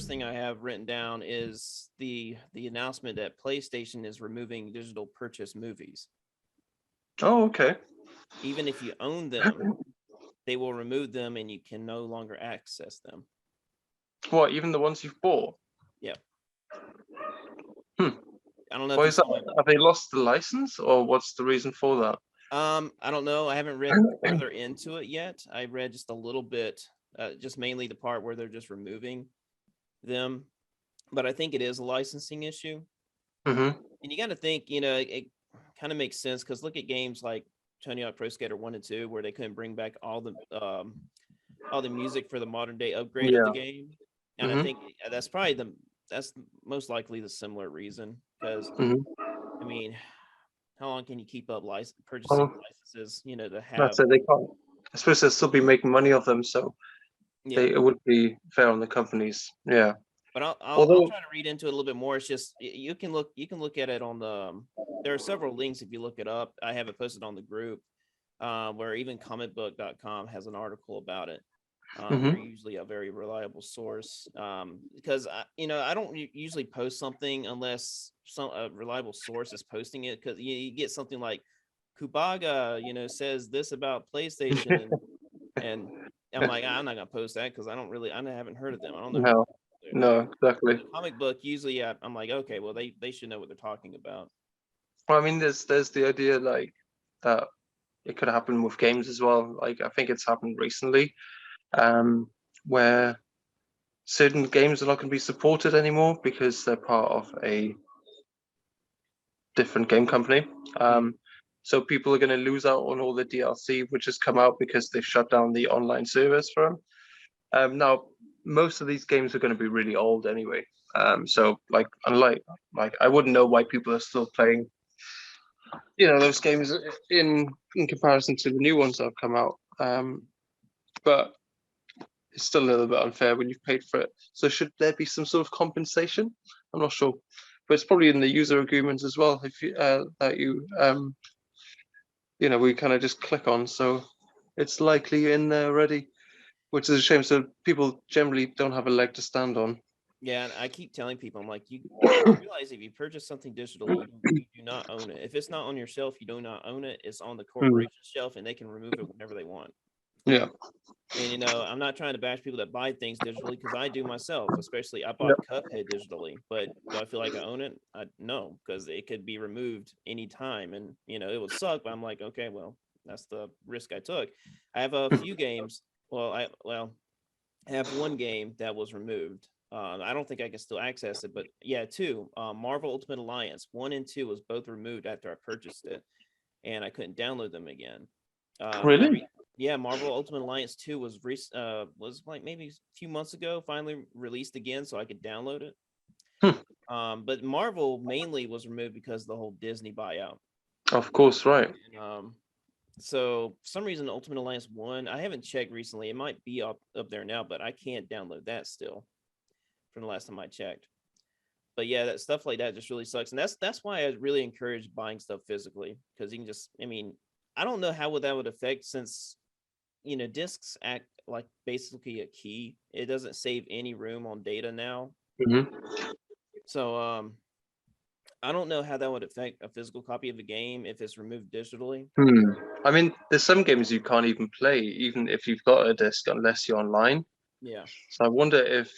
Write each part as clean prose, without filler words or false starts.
first thing I have written down is the announcement that PlayStation is removing digital purchase movies. Oh, okay. Even if you own them, they will remove them and you can no longer access them. What, even the ones you've bought? Yep. Hmm. I don't know if Why you is that? saw my Have they lost the license, or what's the reason for that? I don't know. I haven't read further into it yet. I read just a little bit, just mainly the part where they're just removing them. But I think it is a licensing issue. Mm-hmm. And you got to think, it kind of makes sense because look at games like Tony Hawk Pro Skater 1 and 2, where they couldn't bring back all the music for the modern day upgrade of the Yeah. game. And I Mm-hmm. think that's most likely the similar reason. Because Mm-hmm. I mean, how long can you keep up purchasing Well, licenses, to have? that's it. They can't. I suppose they'll still be making money off them, so Yeah. it would be fair on the companies. Yeah. But I'll Although, try to read into it a little bit more. It's just you can look at it on the there are several links if you look it up. I have it posted on the group, where even comicbook.com has an article about it. They're hmm usually a very reliable source, because I don't usually post something unless a reliable source is posting it, because you get something like Kubaga says this about PlayStation, and I'm like, I'm not gonna post that because I haven't heard of them. I don't know who no, but no, exactly. the comic book usually I'm like, okay, well they should know what they're talking about. Well, I mean, there's the idea like that it could happen with games as well. Like I think it's happened recently, um, where certain games are not going to be supported anymore because they're part of a different game company. Mm. So people are going to lose out on all the DLC which has come out because they've shut down the online service for them. Now, most of these games are going to be really old anyway. So like, unlike like, I wouldn't know why people are still playing, those games in comparison to the new ones that have come out. But it's still a little bit unfair when you've paid for it. So should there be some sort of compensation? I'm not sure, but it's probably in the user agreements as well. If you that you we kind of just click on, so it's likely in there already, which is a shame. So people generally don't have a leg to stand on. Yeah, and I keep telling people, I'm like, you realize if you purchase something digitally, you do not own it. If it's not on your shelf, you do not own it. It's on the Hmm. corporation shelf, and they can remove it whenever they want. Yeah. And I'm not trying to bash people that buy things digitally because I do myself. Especially, I Yeah. bought Cuphead digitally, but do I feel like I own it? No, because it could be removed anytime, and it would suck. But I'm like, okay, well, that's the risk I took. I have a few games. I have one game that was removed. I don't think I can still access it, but yeah, two. Marvel Ultimate Alliance 1 and 2 was both removed after I purchased it, and I couldn't download them again. Really? Yeah, Marvel Ultimate Alliance 2 was like maybe a few months ago, finally released again, so I could download it. Hmm. But Marvel mainly was removed because of the whole Disney buyout. Of course, right. And, so for some reason, Ultimate Alliance 1, I haven't checked recently. It might be up there now, but I can't download that still from the last time I checked. But yeah, that stuff like that just really sucks. And that's why I really encourage buying stuff physically, because you can just, I don't know how that would affect, since discs act like basically a key. It doesn't save any room on data now. hmm So I don't know how that would affect a physical copy of a game if it's removed digitally. Hmm. I mean, there's some games you can't even play, even if you've got a disc, unless you're online. Yeah. So I wonder if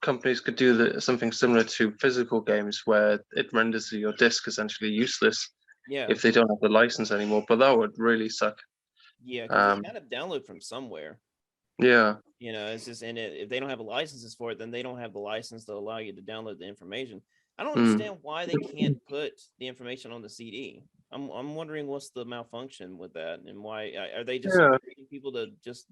companies could do something similar to physical games where it renders your disc essentially useless Yeah. if they don't have the license anymore. But that would really suck. Yeah, because it's Um, got to download from somewhere. yeah. It's just in it. If they don't have a licenses for it, then they don't have the license to allow you to download the information. I don't Hmm. understand why they can't put the information on the CD. I'm wondering what's the malfunction with that, and why are they just Yeah. encouraging people to just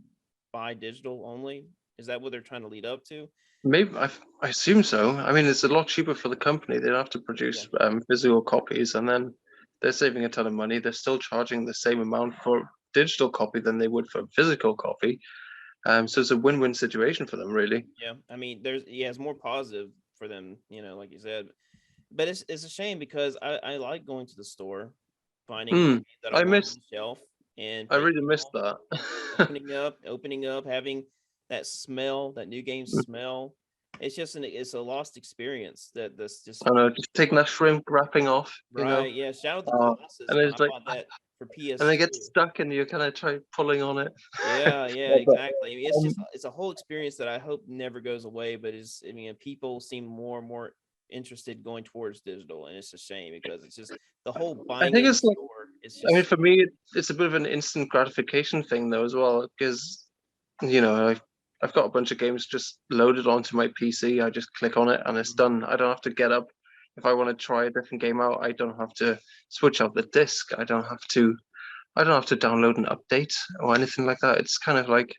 buy digital only? Is that what they're trying to lead up to? Maybe I assume so. I mean, it's a lot cheaper for the company. They don't have to Yeah. produce physical copies, and then they're saving a ton of money. They're still charging the same amount for digital copy than they would for physical copy. So it's a win-win situation for them, really. Yeah. It's more positive for them, like you said. But it's a shame because I like going to the store, finding the Hmm. game that I I want on missed. the shelf and I putting really it missed home, that. opening up, having that smell, that new game smell, it's a lost experience that's just I don't know, just taking that shrimp wrapping off, you know, right. Yeah, Shadow of the uh, Colossus. and When I it's like, bought that for and they get PS2. stuck, and you kind of try pulling on it. Yeah, Yeah, but exactly. I mean, um, it's a whole experience that I hope never goes away. But I mean, people seem more and more interested going towards digital, and it's a shame because it's just the whole I buying think it in it's like, store. It's I mean, just for me, it's a bit of an instant gratification thing though as well, because you know, I've got a bunch of games just loaded onto my PC. I just click on it and it's Mhm. done. I don't have to get up. If I want to try a different game out, I don't have to switch out the disc. I don't have to download an update or anything like that. It's kind of like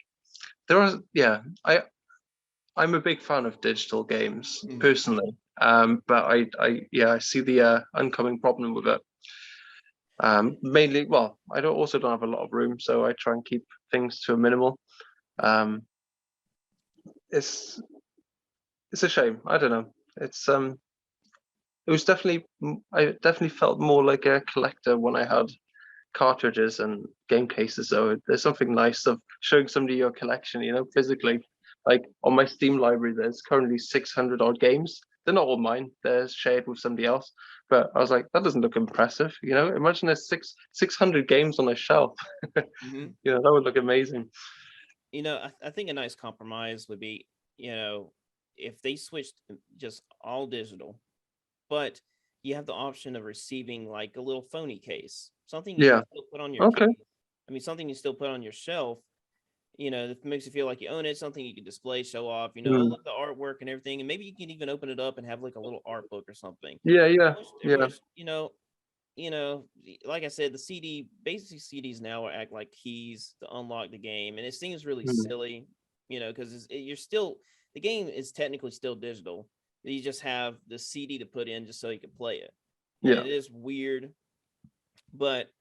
there are, yeah, I'm a big fan of digital games Mhm. personally. But yeah, I see the oncoming problem with it. Mainly, well, I don't have a lot of room, so I try and keep things to a minimal. Um, it's it's a shame. I don't know. It was definitely I definitely felt more like a collector when I had cartridges and game cases. So there's something nice of showing somebody your collection, you know, physically. Like on my Steam library, there's currently 600 odd games. They're not all mine. They're shared with somebody else. But I was like, that doesn't look impressive. You know, imagine there's 600 games on a shelf. Mhm. You know, that would look amazing. I think a nice compromise would be, if they switched just all digital, but you have the option of receiving like a little phony case, something you can Yeah. still put on your Okay. case. I mean, something you still put on your shelf, that makes you feel like you own it, something you can display, show off, oh, Mm. look, the artwork and everything. And maybe you can even open it up and have like a little art book or something. Yeah. I Yeah. wish there Yeah. was, like I said, the basically CDs now act like keys to unlock the game, and it seems really Mm. silly, because you're still the game is technically still digital. You just have the CD to put in just so you can play it, and Yeah. it is weird. But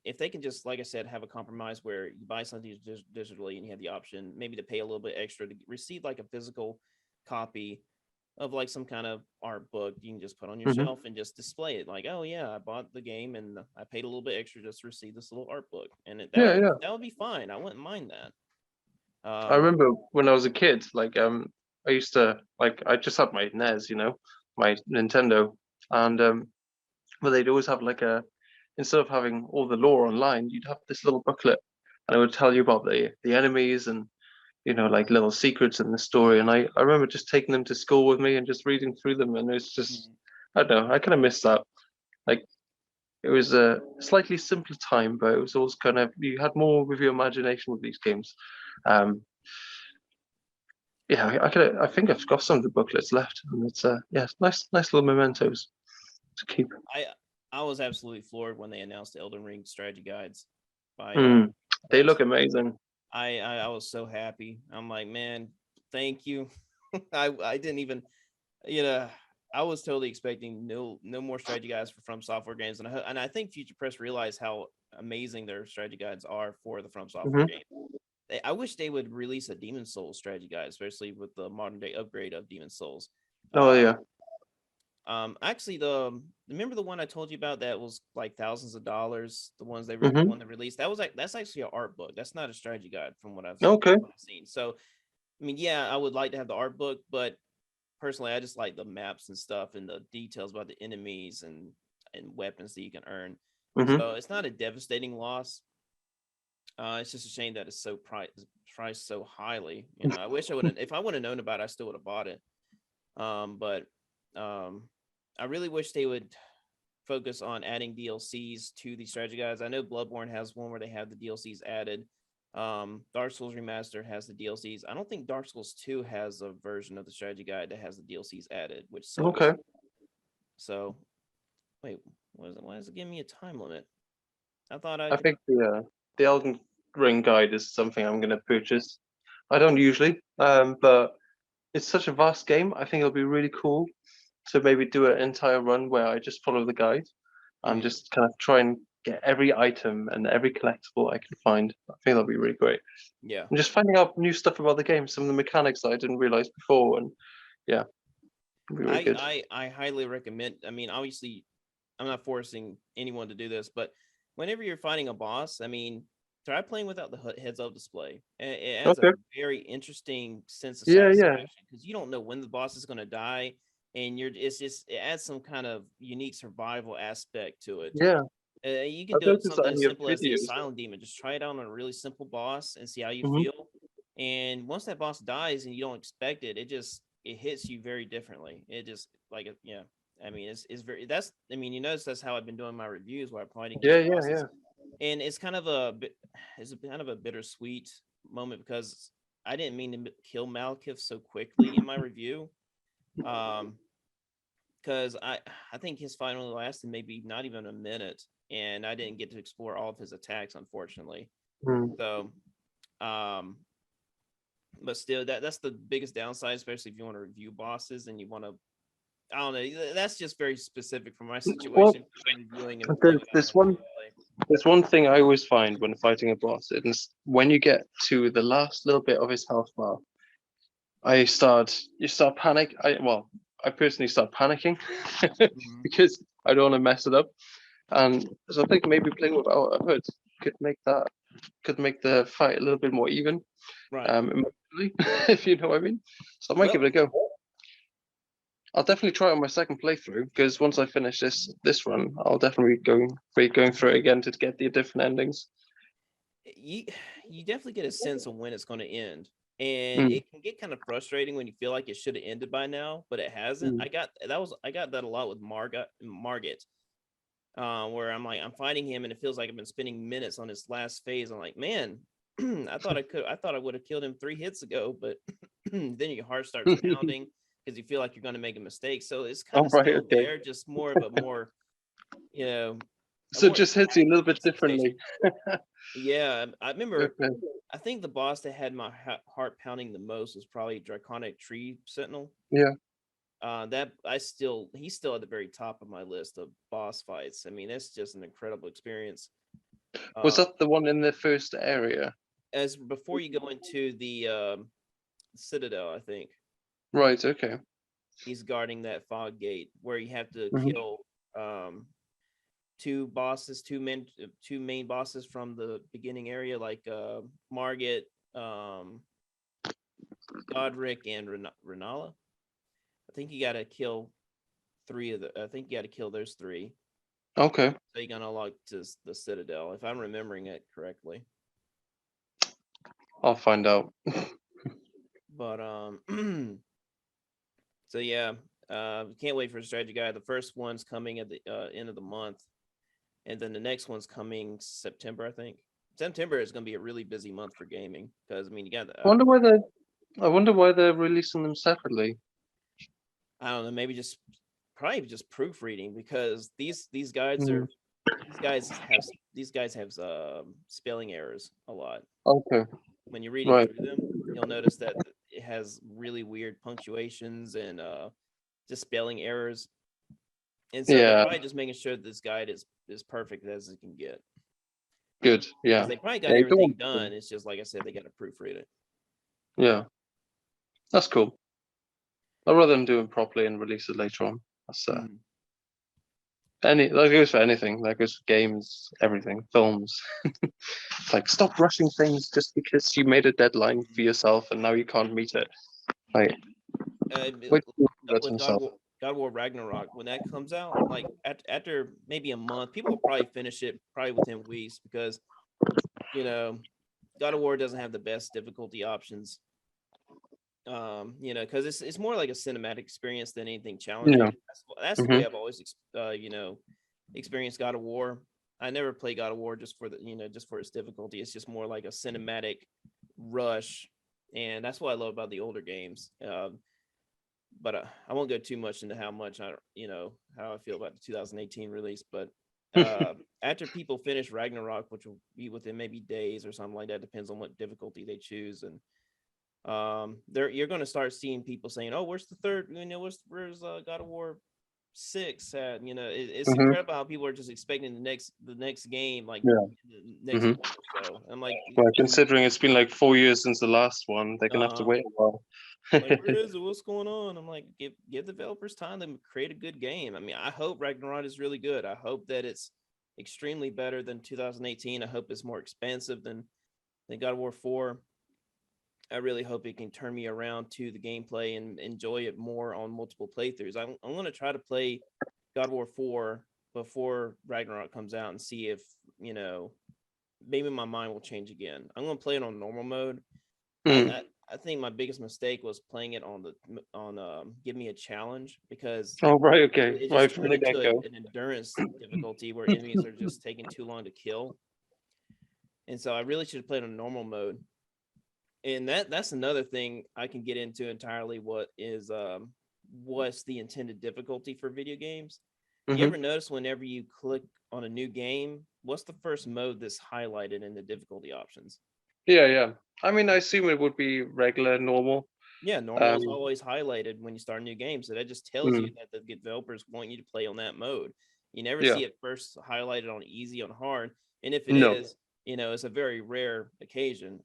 if they can just, like I said, have a compromise where you buy something digitally and you have the option maybe to pay a little bit extra to receive like a physical copy of like some kind of art book you can just put on your Hmm. shelf and just display it like, oh yeah, I bought the game and I paid a little bit extra just to receive this little art book, and that Yeah. would Yeah. that would be fine. I wouldn't mind that. I remember when I was a kid, like I used to like I just had my NES, you know, my Nintendo, and well, they'd always have like a instead of having all the lore online, you'd have this little booklet, and it would tell you about the enemies and you know like little secrets in the story. And I remember just taking them to school with me and just reading through them, and it's just Mhm. I don't know, I kind of miss that. Like it was a slightly simpler time, but it was always kind of you had more with your imagination with these games. Um, yeah, I think I've got some of the booklets left, and it's yeah, it's nice little mementos to keep. I I was absolutely floored when they announced the Elden Ring strategy guides by Mm, they From look Software. amazing. I was so happy. I'm like, man, thank you. I didn't even, you know I was totally expecting no more strategy guides for From Software games, and I think Future Press realized how amazing their strategy guides are for the From Software Hmm. game. I wish they would release a Demon Souls strategy guide, especially with the modern day upgrade of Demon Souls. Oh Uh, yeah. Actually, remember the one I told you about that was like thousands of dollars. The Hmm. one that released, that's actually an art book. That's not a strategy guide from Okay. what I've seen. So I mean, yeah, I would like to have the art book, but personally, I just like the maps and stuff and the details about the enemies and weapons that you can earn. Hmm. So it's not a devastating loss. It's just a shame that it's priced so highly. I wish I would have. If I would have known about it, I still would have bought it. But um, I really wish they would focus on adding DLCs to the strategy guides. I know Bloodborne has one where they have the DLCs added. Dark Souls Remastered has the DLCs. I don't think Dark Souls 2 has a version of the strategy guide that has the DLCs added, which sucks. Okay. So, wait, why is it giving me a time limit? I thought I I could. think the Elden Ring guide is something I'm going to purchase. I don't usually, but it's such a vast game. I think it'll be really cool to maybe do an entire run where I just follow the guide and Mhm. just kind of try and get every item and every collectible I can find. I think that'll be really great. Yeah. And just finding out new stuff about the game, some of the mechanics that I didn't realize before, and yeah, it'll be really I, good. I I highly recommend. I mean, obviously, I'm not forcing anyone to do this, but whenever you're fighting a boss, I mean, try playing without the heads-up display. It adds a Okay. very interesting sense of Yeah, yeah, satisfaction because you don't know when the boss is going to die, and it's just it adds some kind of unique survival aspect to it. yeah. You can I've do noticed that something in as your simple as the videos. Asylum Demon. Just try it out on a really simple boss and see how you Hmm. feel. And once that boss dies and you don't expect it, it hits you very differently. It just like yeah. I mean, it's very that's I mean, you notice that's how I've been doing my reviews where I'm fighting Yeah, each yeah, bosses, yeah. and it's kind of a bit it's a kind of a bittersweet moment because I didn't mean to kill Malekith so quickly in my review. Um, because I think his fight only lasted maybe not even a minute, and I didn't get to explore all of his attacks, unfortunately. Mm. So, um, but still, that's the biggest downside, especially if you want to review bosses and you want to. I don't know. That's just very specific for my Well, situation for reviewing and there's, playing without there's heads up one display. there's one thing I always find when fighting a boss, and it's when you get to the last little bit of his health bar, you start panic. I personally start panicking Mhm. because I don't want to mess it up. And so I think maybe playing without a hood could make that could make the fight a little bit more even, Right. emotionally, if you know what I mean. So I might give Well, it a go. I'll definitely try it on my second playthrough because once I finish this run, I'll definitely be going through it again to get the different endings. you you definitely get a sense of when it's going to end, and Mm, it can get kind of frustrating when you feel like it should have ended by now, but it hasn't. mm. I got that a lot with Margit, where I'm fighting him and it feels like I've been spending minutes on his last phase. I'm like, man, I thought I would have killed him 3 hits ago, but then your heart starts pounding because you feel like you're going to make a mistake. So it's kind All of right, still okay. there, just more of a more you know a So it more just hits you a little impactful bit sensation. differently. Yeah, I remember. Okay. I think the boss that had my heart pounding the most was probably Draconic Tree Sentinel. Yeah. That he's still at the very top of my list of boss fights. I mean, it's just an incredible experience. Was Uh, that the one in the first area? as before you go into the Citadel, I think Right. Okay. he's guarding that fog gate where you have to Hmm. kill um two main bosses from the beginning area, like Margit, um, Godric, and Renala. I think you got to kill three of the. I think you got to kill those three. Okay. So you can unlock to the Citadel, if I'm remembering it correctly. I'll find out. But so yeah, can't wait for a strategy guide. The first one's coming at the end of the month, and then the next one's coming September, I think. September is going to be a really busy month for gaming because I mean you got I wonder why they. I wonder why they're releasing them separately. I don't know, maybe just probably just proofreading because these guides Mm. are these guys have these guys have spelling errors a lot. Okay. When you're reading Right. through them, you'll notice that it has really weird punctuations and just spelling errors. And so they're Yeah. probably just making sure that this guide is perfect as it can get Good. because Yeah. they probably got Yeah. You don't everything want. done. It's just like I said, they got to proofread it. Yeah. That's cool. I'd rather them do it properly and release it later on. That's Mm. that goes for anything. That goes for games, everything, films. It's like stop rushing things just because you made a deadline for yourself and now you can't meet it. Like Uh, wait till you do that to with yourself. God of War Ragnarok, when that comes out, like after maybe a month, people will probably finish it probably within weeks because you know God of War doesn't have the best difficulty options. Because it's more like a cinematic experience than anything challenging. Yeah. That's the Hmm. way I've always experienced God of War. I never play God of War just for just for its difficulty. It's just more like a cinematic rush, and that's what I love about the older games. But I won't go too much into how I feel about the 2018 release. But after people finish Ragnarok, which will be within maybe days or something like that, depends on what difficulty they choose, and there you're going to start seeing people saying, "Oh, where's the third? Where's God of War 6 at?" It's Hmm. incredible how people are just expecting the next game like Yeah. in the next Hmm. month or so. I'm like, Well, considering it's been like 4 years since the last one, they're gonna have to uh, wait a while. like where is it? What's going on? I'm like, give developers time to create a good game. I mean, I hope Ragnarok is really good. I hope that it's extremely better than 2018. I hope it's more expansive than God of War 4. I really hope it can turn me around to the gameplay and enjoy it more on multiple playthroughs. I'm going to try to play God of War 4 before Ragnarok comes out and see if, maybe my mind will change again. I'm going to play it on normal mode. I think my biggest mistake was playing it on Give Me a Challenge, because Oh, right, okay. it Right just from turned the into get-go. an endurance difficulty where enemies are just taking too long to kill. And so I really should have played on normal mode. And that's another thing I can get into entirely. What's the intended difficulty for video games? You ever notice whenever you click on a new game, what's the first mode that's highlighted in the difficulty options? Yeah. I mean, I assume it would be regular, normal. Yeah, normal is always highlighted when you start a new game. So that just tells you that the developers want you to play on that mode. You never Yeah. see it first highlighted on easy, on hard. And if it No. is, it's a very rare occasion.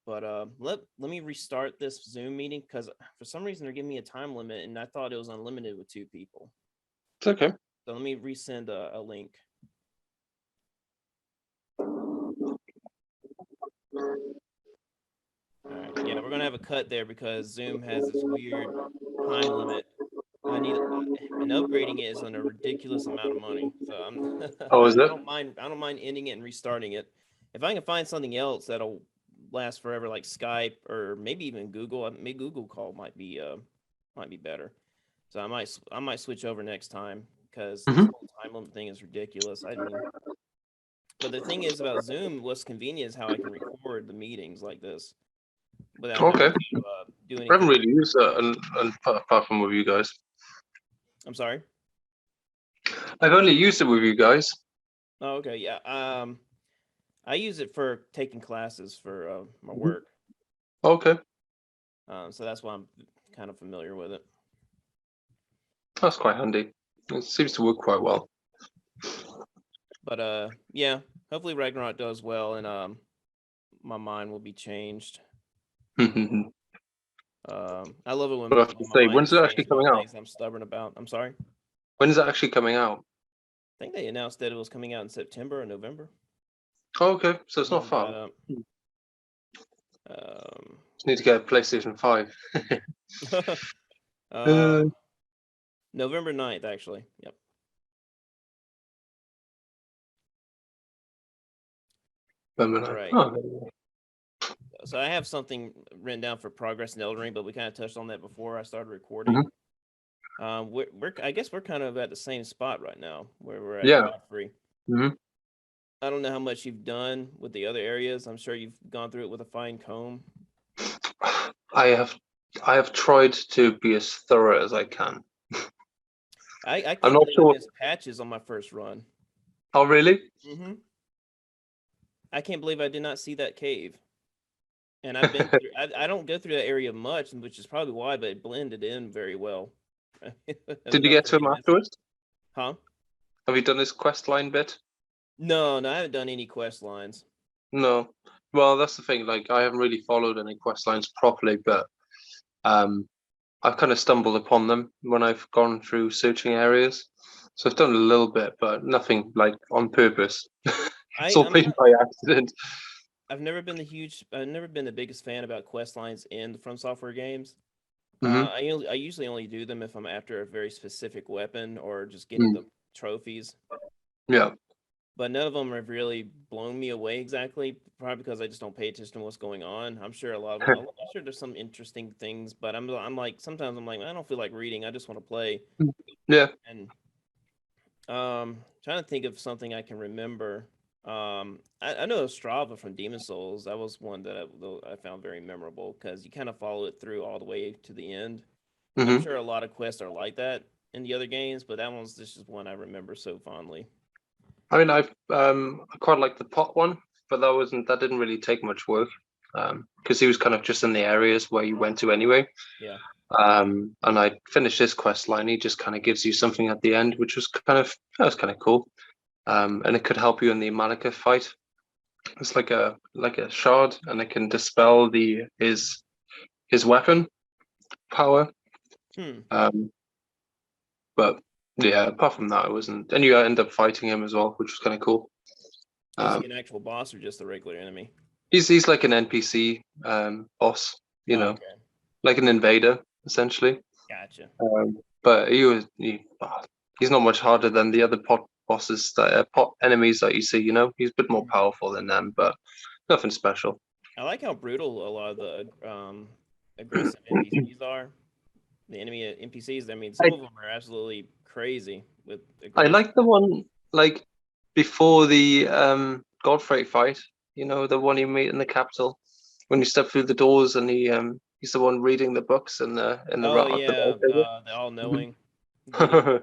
But let me restart this Zoom meeting, because for some reason they're giving me a time limit, and I thought it was unlimited with 2 people. It's okay. So let me resend a link. All right. Yeah, we're gonna have a cut there because Zoom has this weird time limit. And upgrading it is on a ridiculous amount of money. So Oh, is I it? don't mind ending it and restarting it. If I can find something else that'll last forever, like Skype or maybe even Google. Maybe Google Call might be better. So I might switch over next time, because this whole time limit thing is ridiculous. I mean, but the thing is about Zoom, what's convenient is how I can record the meetings like this without having to do anything. I haven't really used that apart from with you guys. I'm sorry? I've only used it with you guys. Oh, okay. Yeah. I use it for taking classes for my work. Okay. So that's why I'm kind of familiar with it. That's quite handy. It seems to work quite well. But yeah, hopefully Ragnarok does well, and my mind will be changed. I love it when But I have to say, when's it actually coming out? Things I'm stubborn about. I'm sorry. When is it actually coming out? I think they announced that it was coming out in September or November. Oh, okay, so it's not far. Just need to get a PlayStation 5. November 9th, actually. Yep. All right. So I have something written down for progress in Elden Ring, but we kind of touched on that before I started recording. I guess we're kind of at the same spot right now where we're at Godfrey. I don't know how much you've done with the other areas. I'm sure you've gone through it with a fine comb. I have tried to be as thorough as I can. I can't believe I missed patches on my first run. Oh, really? I can't believe I did not see that cave. And I've been through, I don't go through that area much, which is probably why, but it blended in very well. Did you get to him afterwards? Huh? Have you done his quest line bit? No, I haven't done any quest lines. No. Well, that's the thing. Like, I haven't really followed any quest lines properly, but I've kind of stumbled upon them when I've gone through searching areas. So I've done a little bit, but nothing like on purpose. It's all been by accident. I've never been the biggest fan about quest lines in the From Software games. Mm-hmm. I usually only do them if I'm after a very specific weapon or just getting the trophies. Yeah. But none of them have really blown me away exactly, probably because I just don't pay attention to what's going on. I'm sure I'm sure there's some interesting things, but I'm like, sometimes I'm like, I don't feel like reading. I just want to play. Yeah. And trying to think of something I can remember. I know Strava from Demon Souls. That was one that I found very memorable because you kind of follow it through all the way to the end. I'm sure a lot of quests are like that in the other games, but that one's just one I remember so fondly. I mean, I quite like the pot one, but that didn't really take much work because he was kind of just in the areas where you went to anyway. Yeah. And I finished this quest line. He just kind of gives you something at the end, which was kind of cool. And it could help you in the Malika fight. It's like a shard, and it can dispel his weapon power. But Yeah, apart from that, it wasn't. And you end up fighting him as well, which was kind of cool. Is he an actual boss or just a regular enemy? He's like an NPC boss, Oh, okay, like an invader essentially. gotcha. But he's not much harder than the other pot bosses pot enemies that you see. He's a bit more powerful than them, but nothing special. I like how brutal a lot of the aggressive NPCs are. The enemy NPCs. I mean, some I of them are absolutely crazy with I aggression. like the one like before the Godfrey fight. The one you meet in the capital when you step through the doors, and he's the one reading the books in the Oh route of the yeah, Bible the all-knowing dude. table.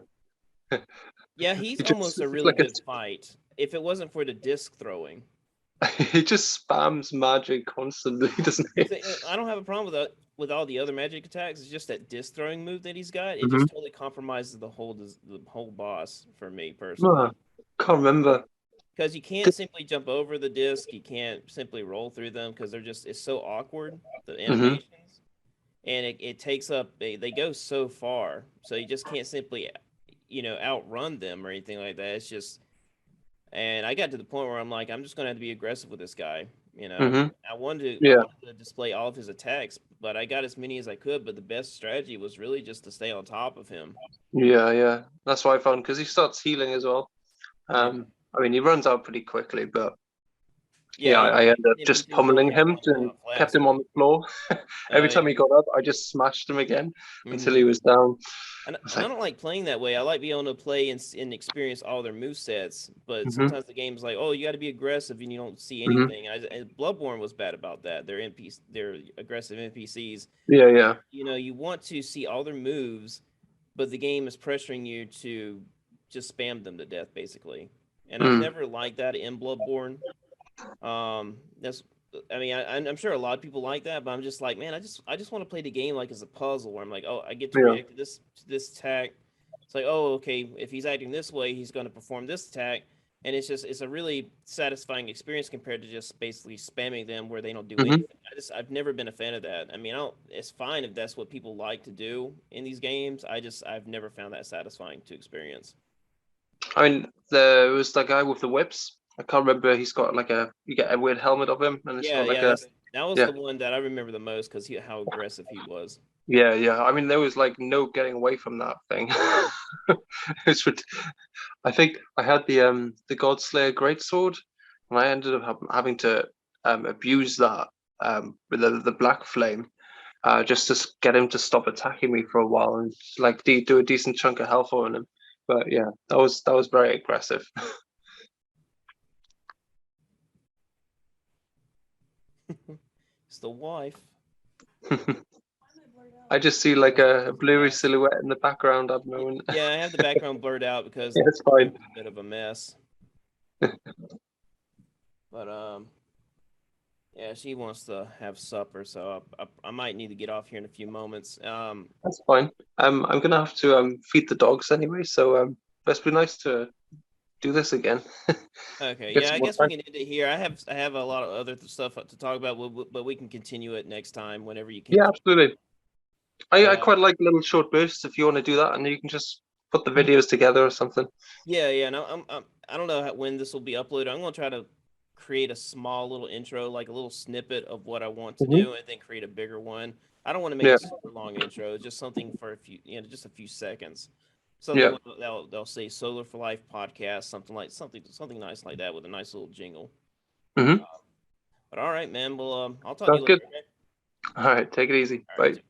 Yeah, he's He just almost a it's really like good fight. If it wasn't for the disc throwing, he just spams magic constantly, doesn't he? see, I don't have a problem with that. With all the other magic attacks, it's just that disc throwing move that he's got. It Hmm. just totally compromises the whole boss for me No, personally. can't remember. Because you can't simply jump over the disc, you can't simply roll through them because it's so awkward the Hmm. animations, and it takes up they go so far, so you just can't simply outrun them or anything like that. It's just and I got to the point where I'm like, I'm just gonna have to be aggressive with this guy. Hmm. I wanted to I Yeah, wanted to display all of his attacks, but I got as many as I could. But the best strategy was really just to stay on top of him. yeah. That's what I found because he starts healing as well. Yeah, I mean, he runs out pretty quickly, but yeah, yeah. I ended up just NPCs pummeling normally him run and kept him faster. on the floor. Every Yeah. time he got up, I just smashed him again until hmm he was down. And, It's and I like, don't like playing that way. I like being able to play and experience all their move sets. But hmm, sometimes the game's like, oh, you got to be aggressive, and you don't see hmm, anything. And Bloodborne was bad about that. Their aggressive NPCs. yeah. You want to see all their moves, but the game is pressuring you to just spam them to death, basically. And I've Mm, never liked that in Bloodborne. That's I mean, I'm sure a lot of people like that, but I'm just like, man, I just want to play the game like as a puzzle where I'm like, oh, I get to yeah. react to this attack. It's like, oh, okay, if he's acting this way, he's going to perform this attack, and it's a really satisfying experience compared to just basically spamming them where they don't do Hmm. anything. I've never been a fan of that. I mean, I don't. It's fine if that's what people like to do in these games. I've never found that satisfying to experience. I mean, there was that guy with the whips. I can't remember. He's got like you get a weird helmet of him, and it's Yeah, got like yeah, that was yeah, the one that I remember the most because how aggressive he was. yeah. I mean, there was like no getting away from that thing. It's, I think I had the Godslayer greatsword, and I ended up having to abuse that with the black flame just to get him to stop attacking me for a while and like do a decent chunk of health on him. But yeah, that was very aggressive. It's the wife. I just see like a blurry silhouette in the background at the moment. Yeah, I have the background blurred out because Yeah, the it's fine. room is a bit of a mess. But yeah, she wants to have supper, so I might need to get off here in a few moments. That's fine. I'm gonna have to feed the dogs anyway, so must be nice to do this again. Okay, Get yeah, some I more guess we time. can end it here. I have a lot of other stuff to talk about, but we can continue it next time whenever you can. Yeah, absolutely. I, But I quite like little short bursts if you want to do that, and you can just put the videos together or something. yeah, no, I don't know when this will be uploaded. I'm gonna try to create a small little intro, like a little snippet of what I want to Hmm. do, and then create a bigger one. I don't want to make Yeah, a super long intro, just something for just a few seconds. yeah. Something they'll say "Solar for Life Podcast," something nice like that with a nice little jingle. Hmm. But all right, man. Well, I'll talk to Sounds you later. good. Okay? All right, take it easy. All right. Bye.